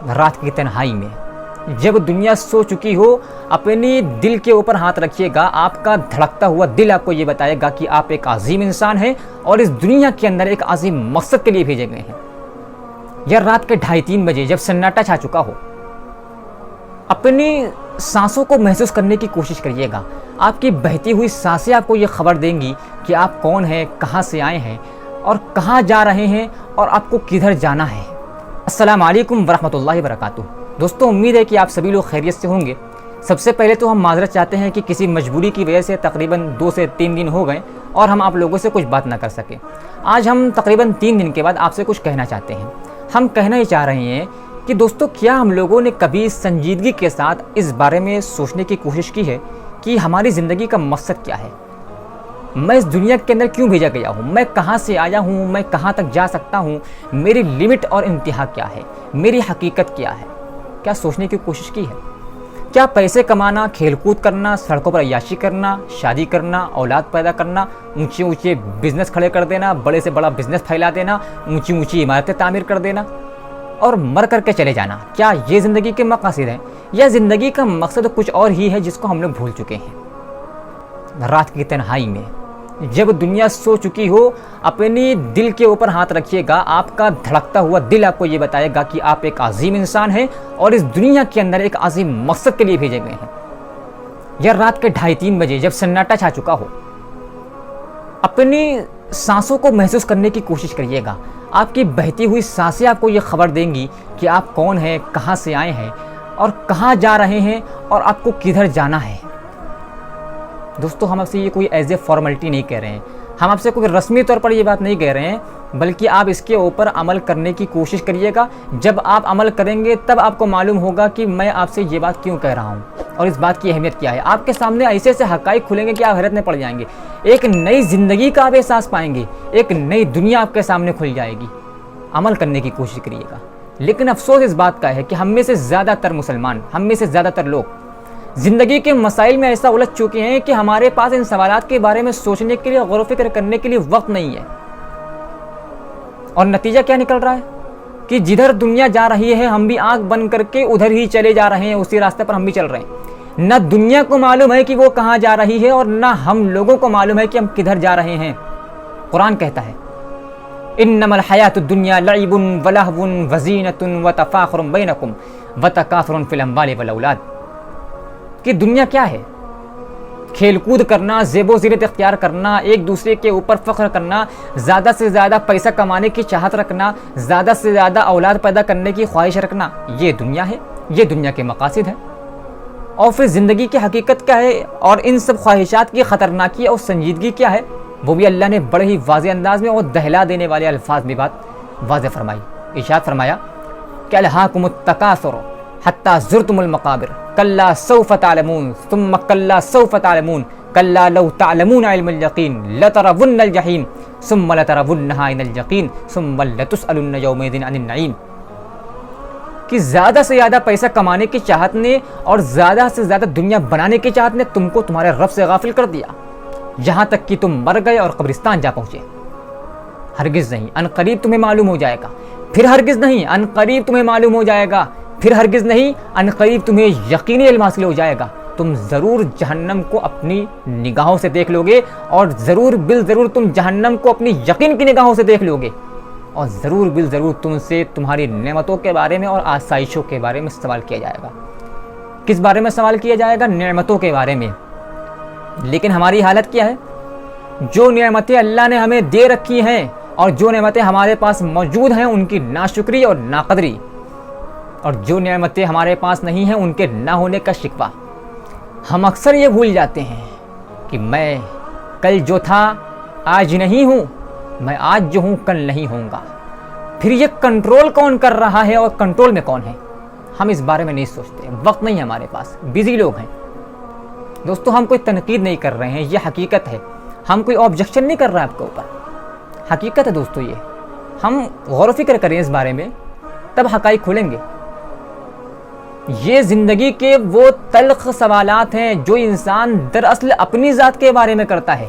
رات کی تنہائی میں جب دنیا سو چکی ہو، اپنی دل کے اوپر ہاتھ رکھیے گا. آپ کا دھڑکتا ہوا دل آپ کو یہ بتائے گا کہ آپ ایک عظیم انسان ہیں اور اس دنیا کے اندر ایک عظیم مقصد کے لیے بھیجے گئے ہیں. یا رات کے 2:30-3 بجے جب سناٹا چھا چکا ہو، اپنی سانسوں کو محسوس کرنے کی کوشش کریے گا. آپ کی بہتی ہوئی سانسیں آپ کو یہ خبر دیں گی کہ آپ کون ہیں، کہاں سے آئے ہیں اور کہاں جا رہے ہیں اور آپ کو کدھر جانا ہے. السلام علیکم ورحمۃ اللہ وبرکاتہ. دوستوں، امید ہے کہ آپ سبھی لوگ خیریت سے ہوں گے. سب سے پہلے تو ہم معذرت چاہتے ہیں کہ کسی مجبوری کی وجہ سے تقریباً 2 سے 3 دن ہو گئے اور ہم آپ لوگوں سے کچھ بات نہ کر سکے. آج ہم تقریباً 3 دن کے بعد آپ سے کچھ کہنا چاہتے ہیں. ہم کہنا یہ چاہ رہے ہیں کہ دوستوں، کیا ہم لوگوں نے کبھی سنجیدگی کے ساتھ اس بارے میں سوچنے کی کوشش کی ہے کہ ہماری زندگی کا مقصد کیا ہے؟ میں اس دنیا کے اندر کیوں بھیجا گیا ہوں؟ میں کہاں سے آیا ہوں؟ میں کہاں تک جا سکتا ہوں؟ میری لمٹ اور انتہا کیا ہے؟ میری حقیقت کیا ہے؟ کیا سوچنے کی کوشش کی ہے؟ کیا پیسے کمانا، کھیل کود کرنا، سڑکوں پر عیاشی کرنا، شادی کرنا، اولاد پیدا کرنا، اونچے اونچے بزنس کھڑے کر دینا، بڑے سے بڑا بزنس پھیلا دینا، اونچی اونچی عمارتیں تعمیر کر دینا اور مر کر کے چلے جانا، کیا یہ زندگی کے مقاصد ہیں؟ یا زندگی کا مقصد کچھ اور ہی ہے جس کو ہم لوگ بھول چکے ہیں؟ رات کی تنہائی میں جب دنیا سو چکی ہو، اپنی دل کے اوپر ہاتھ رکھیے گا. آپ کا دھڑکتا ہوا دل آپ کو یہ بتائے گا کہ آپ ایک عظیم انسان ہیں اور اس دنیا کے اندر ایک عظیم مقصد کے لیے بھیجے گئے ہیں. یا رات کے 2:30-3 بجے جب سناٹا چھا چکا ہو، اپنی سانسوں کو محسوس کرنے کی کوشش کریے گا. آپ کی بہتی ہوئی سانسیں آپ کو یہ خبر دیں گی کہ آپ کون ہیں، کہاں سے آئے ہیں اور کہاں جا رہے ہیں اور آپ کو کدھر جانا ہے. دوستو، ہم آپ سے یہ کوئی ایز اے فارملٹی نہیں کہہ رہے ہیں، ہم آپ سے کوئی رسمی طور پر یہ بات نہیں کہہ رہے ہیں، بلکہ آپ اس کے اوپر عمل کرنے کی کوشش کریے گا. جب آپ عمل کریں گے تب آپ کو معلوم ہوگا کہ میں آپ سے یہ بات کیوں کہہ رہا ہوں اور اس بات کی اہمیت کیا ہے. آپ کے سامنے ایسے ایسے حقائق کھلیں گے کہ آپ حیرت میں پڑ جائیں گے. ایک نئی زندگی کا آپ احساس پائیں گے، ایک نئی دنیا آپ کے سامنے کھل جائے گی. عمل کرنے کی کوشش کریے گا. لیکن افسوس اس بات کا ہے کہ ہم میں سے زیادہ تر مسلمان، ہم میں سے زیادہ تر لوگ زندگی کے مسائل میں ایسا الجھ چکے ہیں کہ ہمارے پاس ان سوالات کے بارے میں سوچنے کے لیے، غور و فکر کرنے کے لیے وقت نہیں ہے. اور نتیجہ کیا نکل رہا ہے کہ جدھر دنیا جا رہی ہے ہم بھی آنکھ بند کر کے ادھر ہی چلے جا رہے ہیں، اسی راستے پر ہم بھی چل رہے ہیں. نہ دنیا کو معلوم ہے کہ وہ کہاں جا رہی ہے اور نہ ہم لوگوں کو معلوم ہے کہ ہم کدھر جا رہے ہیں. قرآن کہتا ہے انما الحیات الدنیا لعب ولہو وزینۃ وتفاخر بینکم وتکاثر فی الاموال والاولاد. کہ دنیا کیا ہے؟ کھیل کود کرنا، زیب و زینت اختیار کرنا، ایک دوسرے کے اوپر فخر کرنا، زیادہ سے زیادہ پیسہ کمانے کی چاہت رکھنا، زیادہ سے زیادہ اولاد پیدا کرنے کی خواہش رکھنا، یہ دنیا ہے، یہ دنیا کے مقاصد ہیں. اور پھر زندگی کی حقیقت کیا ہے اور ان سب خواہشات کی خطرناکی اور سنجیدگی کیا ہے، وہ بھی اللہ نے بڑے ہی واضح انداز میں اور دہلا دینے والے الفاظ میں بات واضح فرمائی. ارشاد فرمایا کہ الہاکم التکاثر حتی زرتم المقابر کلا سوف تعلمون ثم کلا سوف تعلمون کلا لو تعلمون علم الیقین لترون الجحیم ثم لترونها عین الیقین ثم لتسألن یومئذ عن النعیم. کہ زیادہ سے زیادہ پیسہ کمانے کی چاہت نے اور زیادہ سے زیادہ دنیا بنانے کی چاہت نے تم کو تمہارے رب سے غافل کر دیا، یہاں تک کہ تم مر گئے اور قبرستان جا پہنچے. ہرگز نہیں، ان قریب تمہیں معلوم ہو جائے گا، پھر ہرگز نہیں، ان قریب تمہیں معلوم ہو جائے گا، پھر ہرگز نہیں، ان قریب تمہیں یقینی علم حاصل ہو جائے گا. تم ضرور جہنم کو اپنی نگاہوں سے دیکھ لو گے اور ضرور بالضرور تم جہنم کو اپنی یقین کی نگاہوں سے دیکھ لو گے اور ضرور بالضرور تم سے تمہاری نعمتوں کے بارے میں اور آسائشوں کے بارے میں سوال کیا جائے گا. کس بارے میں سوال کیا جائے گا؟ نعمتوں کے بارے میں. لیکن ہماری حالت کیا ہے؟ جو نعمتیں اللہ نے ہمیں دے رکھی ہیں اور جو نعمتیں ہمارے پاس موجود ہیں ان کی ناشکری اور ناقدری، اور جو نعمتیں ہمارے پاس نہیں ہیں ان کے نہ ہونے کا شکوہ. ہم اکثر یہ بھول جاتے ہیں کہ میں کل جو تھا آج نہیں ہوں، میں آج جو ہوں کل نہیں ہوں گا. پھر یہ کنٹرول کون کر رہا ہے اور کنٹرول میں کون ہے؟ ہم اس بارے میں نہیں سوچتے، وقت نہیں ہے ہمارے پاس، بیزی لوگ ہیں. دوستو، ہم کوئی تنقید نہیں کر رہے ہیں، یہ حقیقت ہے. ہم کوئی آبجیکشن نہیں کر رہے ہیں آپ کے اوپر، حقیقت ہے دوستو. یہ ہم غور و فکر کریں اس بارے میں تب حقائق کھلیں گے. یہ زندگی کے وہ تلخ سوالات ہیں جو انسان دراصل اپنی ذات کے بارے میں کرتا ہے،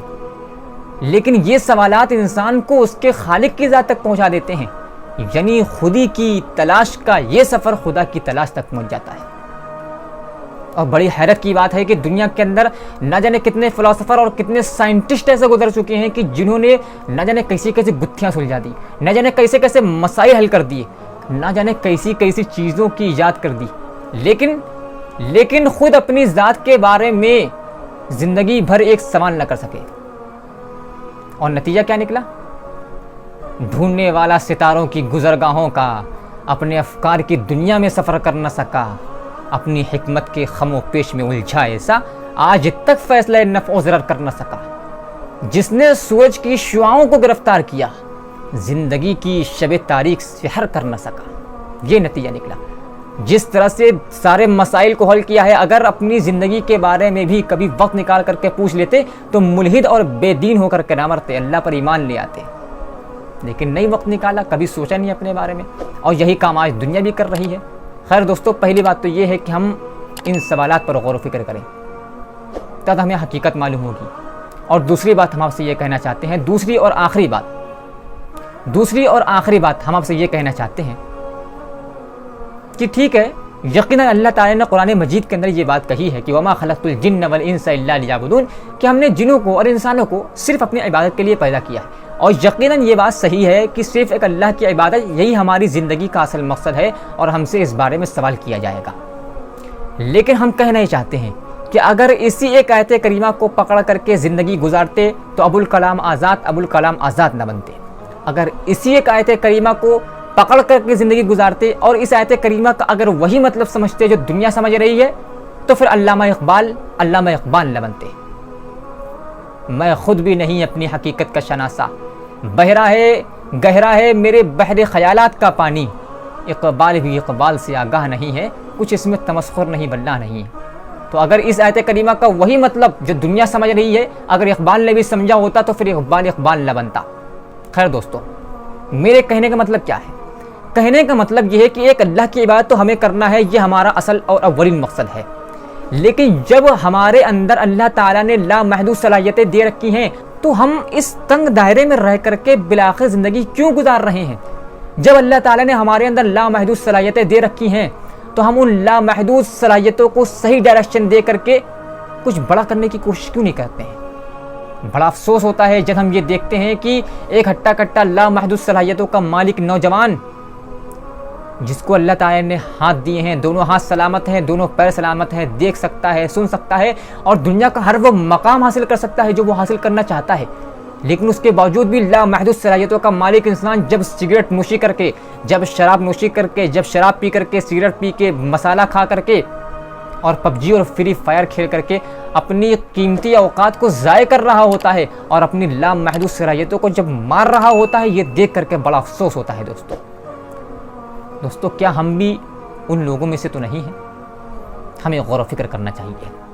لیکن یہ سوالات انسان کو اس کے خالق کی ذات تک پہنچا دیتے ہیں. یعنی خودی کی تلاش کا یہ سفر خدا کی تلاش تک پہنچ جاتا ہے۔ اور بڑی حیرت کی بات ہے کہ دنیا کے اندر نہ جانے کتنے فلاسفر اور کتنے سائنٹسٹ ایسے گزر چکے ہیں کہ جنہوں نے نہ جانے کیسی کیسی گتھیاں سلجھا دی، نہ جانے کیسے کیسے مسائل حل کر دیے، نہ جانے کیسی کیسی چیزوں کی ایجاد کر دی، لیکن خود اپنی ذات کے بارے میں زندگی بھر ایک سوال نہ کر سکے۔ اور نتیجہ کیا نکلا؟ ڈھونڈنے والا ستاروں کی گزرگاہوں کا اپنے افکار کی دنیا میں سفر کر نہ سکا، اپنی حکمت کے خم و پیش میں الجھا ایسا آج تک فیصلہ نفع و ضرر کر نہ سکا۔ جس نے سورج کی شعاؤں کو گرفتار کیا، زندگی کی شب تاریک سحر کر نہ سکا۔ یہ نتیجہ نکلا۔ جس طرح سے سارے مسائل کو حل کیا ہے، اگر اپنی زندگی کے بارے میں بھی کبھی وقت نکال کر کے پوچھ لیتے تو ملحد اور بے دین ہو کر کے نہ مرتے، اللہ پر ایمان لے آتے، لیکن نہیں وقت نکالا، کبھی سوچا نہیں اپنے بارے میں، اور یہی کام آج دنیا بھی کر رہی ہے۔ خیر دوستو، پہلی بات تو یہ ہے کہ ہم ان سوالات پر غور و فکر کریں، تب ہمیں حقیقت معلوم ہوگی۔ اور دوسری بات ہم آپ سے یہ کہنا چاہتے ہیں، دوسری اور آخری بات ہم آپ سے یہ کہنا چاہتے ہیں کہ ٹھیک ہے، یقیناً اللہ تعالیٰ نے قرآن مجید کے اندر یہ بات کہی ہے کہ وما خلقت الجن والانس الا لیعبدون، کہ ہم نے جنوں کو اور انسانوں کو صرف اپنی عبادت کے لیے پیدا کیا ہے۔ اور یقیناً یہ بات صحیح ہے کہ صرف ایک اللہ کی عبادت یہی ہماری زندگی کا اصل مقصد ہے، اور ہم سے اس بارے میں سوال کیا جائے گا۔ لیکن ہم کہنا یہ چاہتے ہیں کہ اگر اسی ایک آیت کریمہ کو پکڑ کر کے زندگی گزارتے تو ابوالکلام آزاد نہ بنتے۔ اگر اسی ایک آیت کریمہ کو پکڑ کر کے زندگی گزارتے اور اس آیت کریمہ کا اگر وہی مطلب سمجھتے جو دنیا سمجھ رہی ہے، تو پھر علامہ اقبال نہ بنتے۔ میں خود بھی نہیں اپنی حقیقت کا شناسا، گہرا ہے میرے بحر خیالات کا پانی، اقبال بھی اقبال سے آگاہ نہیں ہے، کچھ اس میں تمسخر نہیں بلّہ نہیں ہے۔ تو اگر اس آیت کریمہ کا وہی مطلب جو دنیا سمجھ رہی ہے اگر اقبال نے بھی سمجھا ہوتا تو پھر اقبال نہ بنتا۔ خیر دوستو، میرے کہنے کا مطلب کیا ہے؟ کہنے کا مطلب یہ ہے کہ ایک اللہ کی عبادت تو ہمیں کرنا ہے، یہ ہمارا اصل اور اولین مقصد ہے، لیکن جب ہمارے اندر اللہ تعالیٰ نے لامحدود صلاحیتیں دے رکھی ہیں تو ہم اس تنگ دائرے میں رہ کر کے بالآخر زندگی کیوں گزار رہے ہیں؟ جب اللہ تعالیٰ نے ہمارے اندر لامحدود صلاحیتیں دے رکھی ہیں تو ہم ان لامحدود صلاحیتوں کو صحیح ڈائریکشن دے کر کے کچھ بڑا کرنے کی کوشش کیوں نہیں کرتے ہیں؟ بڑا افسوس ہوتا ہے جب ہم یہ دیکھتے ہیں کہ ایک ہٹا کٹا لامحدود صلاحیتوں کا مالک نوجوان، جس کو اللہ تعالیٰ نے ہاتھ دیے ہیں، دونوں ہاتھ سلامت ہیں، دونوں پیر سلامت ہیں، دیکھ سکتا ہے، سن سکتا ہے اور دنیا کا ہر وہ مقام حاصل کر سکتا ہے جو وہ حاصل کرنا چاہتا ہے، لیکن اس کے باوجود بھی لامحدود صلاحیتوں کا مالک انسان جب سگریٹ نوشی کر کے، جب شراب نوشی کر کے، جب شراب پی کر کے، سگریٹ پی کے، مسالہ کھا کر کے اور پب جی اور فری فائر کھیل کر کے اپنی قیمتی اوقات کو ضائع کر رہا ہوتا ہے اور اپنی لامحدود صلاحیتوں کو جب مار رہا ہوتا ہے، یہ دیکھ کر کے بڑا افسوس ہوتا ہے۔ دوستو کیا ہم بھی ان لوگوں میں سے تو نہیں ہیں؟ ہمیں غور و فکر کرنا چاہیے۔